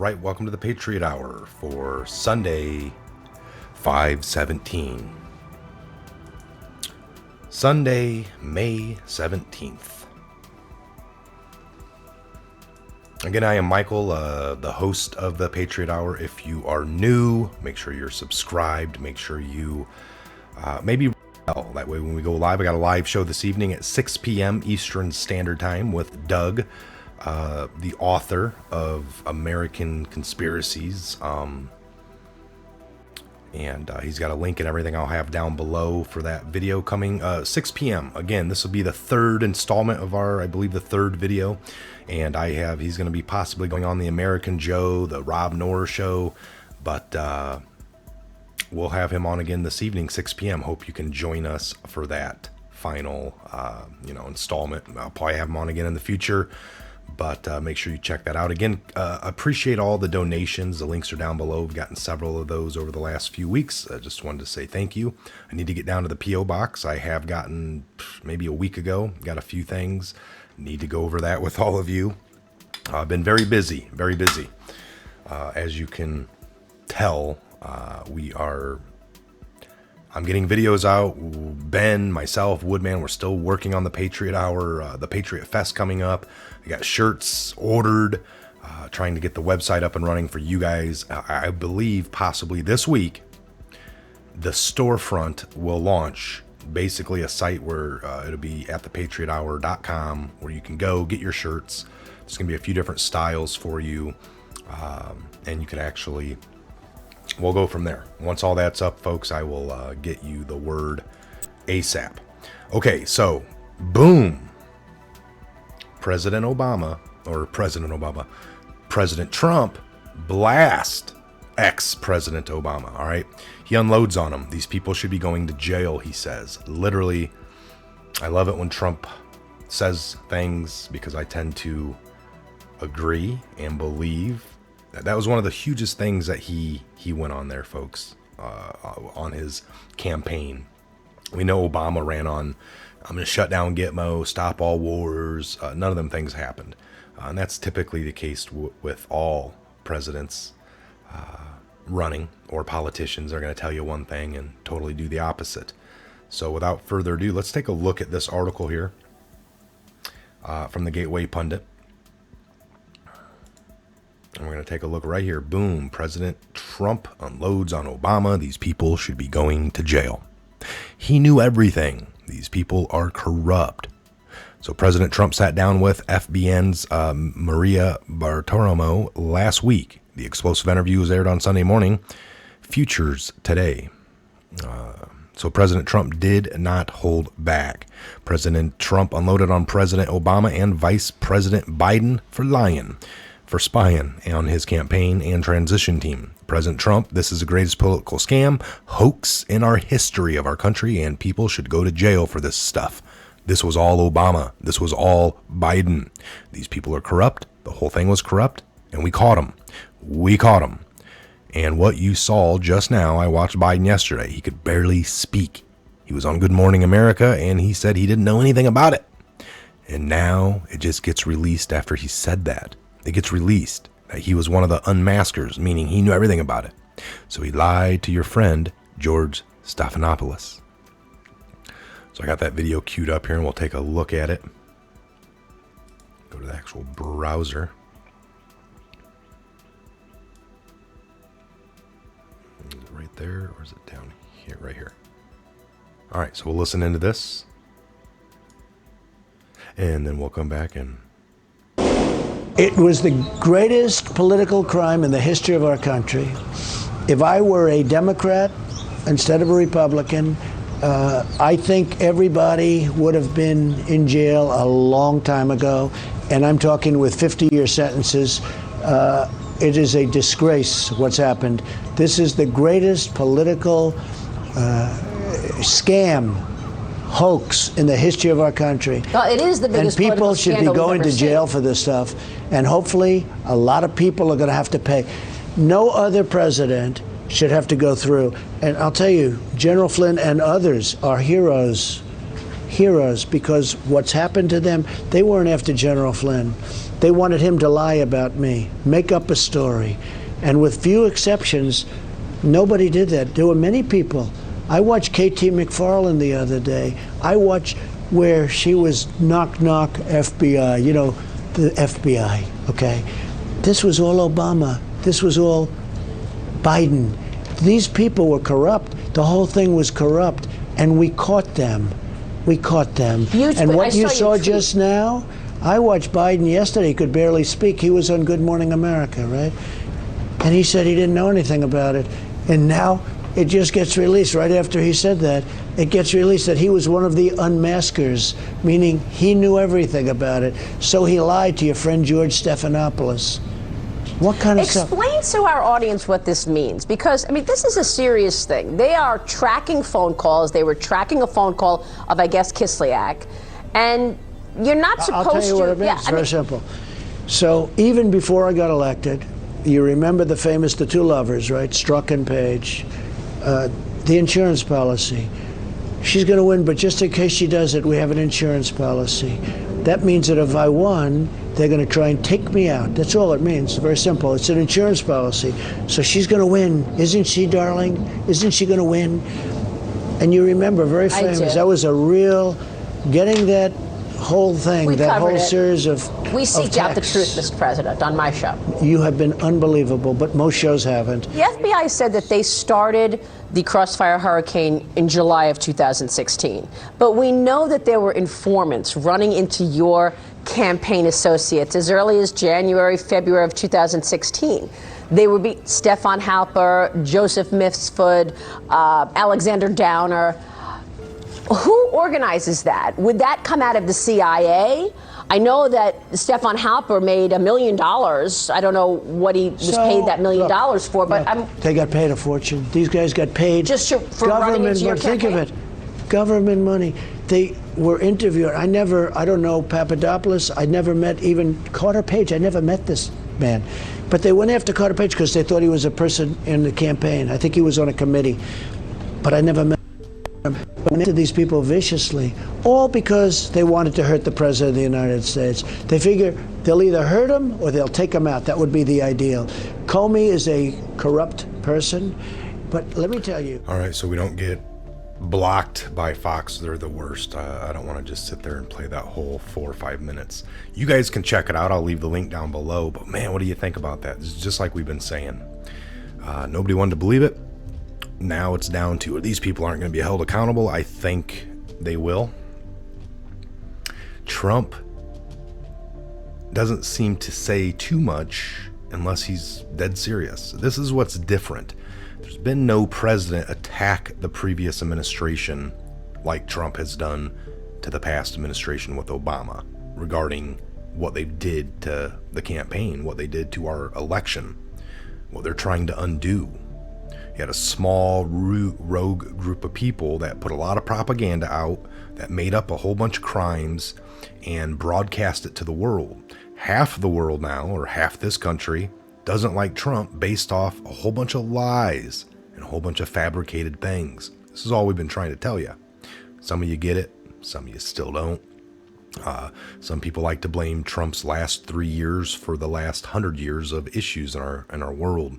right, welcome to the Patriot Hour for Sunday, 5/17. Sunday, May 17th. Again, I am Michael, the host of the Patriot Hour. If you are new, make sure you're subscribed. Make sure you maybe that way when we go live. I got a live show this evening at 6 p.m. Eastern Standard Time with Doug, the author of American Conspiracies. And he's got a link and everything I'll have down below for that video coming 6 p.m. Again, this will be the third installment of I believe the third video. And he's going to be possibly going on the American Joe, the Rob Noor show. But we'll have him on again this evening, 6 p.m. Hope you can join us for that final, installment. I'll probably have him on again in the future. But make sure you check that out. Again, appreciate all the donations. The links are down below. We've gotten several of those over the last few weeks. I just wanted to say thank you. I need to get down to the P.O Box. I have gotten maybe a week ago. Got a few things. Need to go over that with all of you. I've been very busy, very busy. As you can tell, I'm getting videos out. Ben, myself, Woodman, we're still working on the Patriot Hour, the Patriot Fest coming up. I got shirts ordered, trying to get the website up and running for you guys. I believe possibly this week, the storefront will launch. Basically a site where it'll be at thepatriothour.com where you can go get your shirts. There's going to be a few different styles for you, and you can actually... We'll go from there. Once all that's up, folks, I will get you the word ASAP. Okay, so, boom. President Trump blast ex-President Obama, all right? He unloads on him. These people should be going to jail, he says. Literally, I love it when Trump says things because I tend to agree and believe. That was one of the hugest things that he went on there, folks, on his campaign. We know Obama ran on, I'm going to shut down Gitmo, stop all wars. None of them things happened. And that's typically the case with all presidents running, or politicians are going to tell you one thing and totally do the opposite. So without further ado, let's take a look at this article here from the Gateway Pundit. And we're going to take a look right here. Boom. President Trump unloads on Obama. These people should be going to jail. He knew everything. These people are corrupt. So President Trump sat down with FBN's Maria Bartiromo last week. The explosive interview was aired on Sunday morning. Futures today. So President Trump did not hold back. President Trump unloaded on President Obama and Vice President Biden for lying, for spying on his campaign and transition team. President Trump, this is the greatest political scam, hoax in our history of our country, and people should go to jail for this stuff. This was all Obama. This was all Biden. These people are corrupt. The whole thing was corrupt, and we caught them. We caught them. And what you saw just now, I watched Biden yesterday. He could barely speak. He was on Good Morning America, and he said he didn't know anything about it. And now it just gets released after he said that. It gets released that he was one of the unmaskers, meaning he knew everything about it. So he lied to your friend, George Stephanopoulos. So I got that video queued up here, and we'll take a look at it. Go to the actual browser. Is it right there, or is it down here? Right here. All right, so we'll listen into this. And then we'll come back and... It was the greatest political crime in the history of our country. If I were a Democrat instead of a Republican, I think everybody would have been in jail a long time ago, and I'm talking with 50-year sentences. It is a disgrace what's happened. This is the greatest political scam, hoax in the history of our country. Well, it is the biggest and people political should be scandal going we've to ever jail seen. for this stuff, and hopefully a lot of people are going to have to pay. No other president should have to go through. And I'll tell you, General Flynn and others are heroes because what's happened to them, they weren't after General Flynn. They wanted him to lie about me, make up a story. And with few exceptions, nobody did that. There were many people. I watched K.T. McFarland the other day. I watched where she was knock, knock, FBI, you know, the FBI, okay? This was all Obama. This was all Biden. These people were corrupt. The whole thing was corrupt, and we caught them. We caught them. And what you saw just now, I watched Biden yesterday. He could barely speak. He was on Good Morning America, right? And he said he didn't know anything about it. And now it just gets released right after he said that. It gets released that he was one of the unmaskers, meaning he knew everything about it. So he lied to your friend George Stephanopoulos. What kind of stuff? Explain to our audience what this means, because, I mean, this is a serious thing. They are tracking phone calls. They were tracking a phone call of, I guess, Kislyak. And you're not supposed to. I'll tell you what it means. Yeah, it's very simple. So even before I got elected, you remember the famous The Two Lovers, right? Strzok and Page. The insurance policy. She's going to win, but just in case she does it, we have an insurance policy. That means that if I won, they're going to try and take me out. That's all it means. It's very simple. It's an insurance policy. So she's going to win. Isn't she, darling? Isn't she going to win? And you remember, very famous. That was a real, getting that whole thing, that whole series of We seek out the truth, Mr. President, on my show. You have been unbelievable, but most shows haven't. The FBI said that they started the Crossfire Hurricane in July of 2016. But we know that there were informants running into your campaign associates as early as January, February of 2016. They would be Stefan Halper, Joseph Mifsud, Alexander Downer. Who organizes that? Would that come out of the CIA? I know that Stefan Halper made $1 million. I don't know what he was paid that $1 million for, but they got paid a fortune. These guys got paid just for running into your campaign. Think of it, government money. They were interviewed. I don't know Papadopoulos. I never met even Carter Page. I never met this man. But they went after Carter Page because they thought he was a person in the campaign. I think he was on a committee, but I never met him. But went after these people viciously, all because they wanted to hurt the President of the United States. They figure they'll either hurt him or they'll take him out. That would be the ideal. Comey is a corrupt person, but let me tell you. All right, so we don't get blocked by Fox. They're the worst. I don't want to just sit there and play that whole 4 or 5 minutes. You guys can check it out. I'll leave the link down below. But man, what do you think about that? This is just like we've been saying. Nobody wanted to believe it. Now it's down to these people aren't going to be held accountable. I think they will. Trump doesn't seem to say too much unless he's dead serious. This is what's different. There's been no president attack the previous administration like Trump has done to the past administration with Obama regarding what they did to the campaign, what they did to our election, what they're trying to undo. You had a small rogue group of people that put a lot of propaganda out, that made up a whole bunch of crimes and broadcast it to the world. Half the world now, or half this country, doesn't like Trump based off a whole bunch of lies and a whole bunch of fabricated things. This is all we've been trying to tell you. Some of you get it, some of you still don't. Some people like to blame Trump's last 3 years for the last 100 years of issues in our world.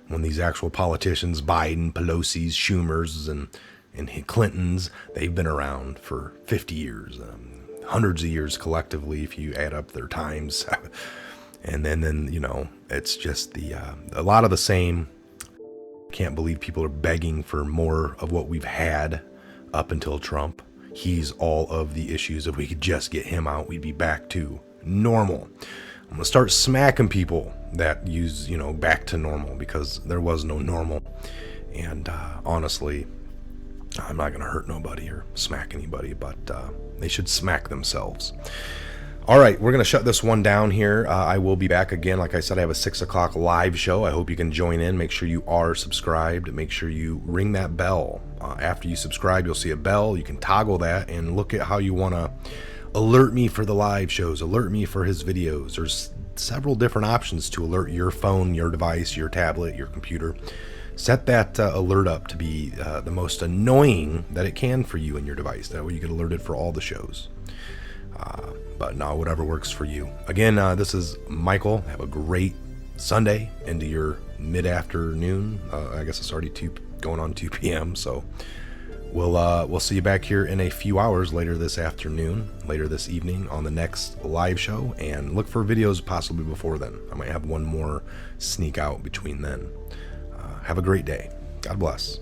When these actual politicians, Biden, Pelosi's, Schumer's, and Clinton's, they've been around for 50 years, hundreds of years collectively if you add up their times. And then you know, it's just a lot of the same. Can't believe people are begging for more of what we've had up until Trump. He's all of the issues. If we could just get him out, we'd be back to normal. I'm gonna start smacking people that use, back to normal, because there was no normal. And honestly, I'm not gonna hurt nobody or smack anybody, but they should smack themselves. All right, we're gonna shut this one down here. I will be back again. Like I said, I have a 6 o'clock live show. I hope you can join in. Make sure you are subscribed. Make sure you ring that bell. After you subscribe, you'll see a bell. You can toggle that and look at how you want to alert me for the live shows, alert me for his videos. There's several different options to alert your phone, your device, your tablet, your computer. Set that alert up to be the most annoying that it can for you and your device. That way you get alerted for all the shows. But no, whatever works for you. Again, this is Michael. Have a great Sunday into your mid-afternoon. I guess it's already going on 2 p.m. So we'll see you back here in a few hours later this afternoon, later this evening on the next live show, and look for videos possibly before then. I might have one more sneak out between then. Have a great day. God bless.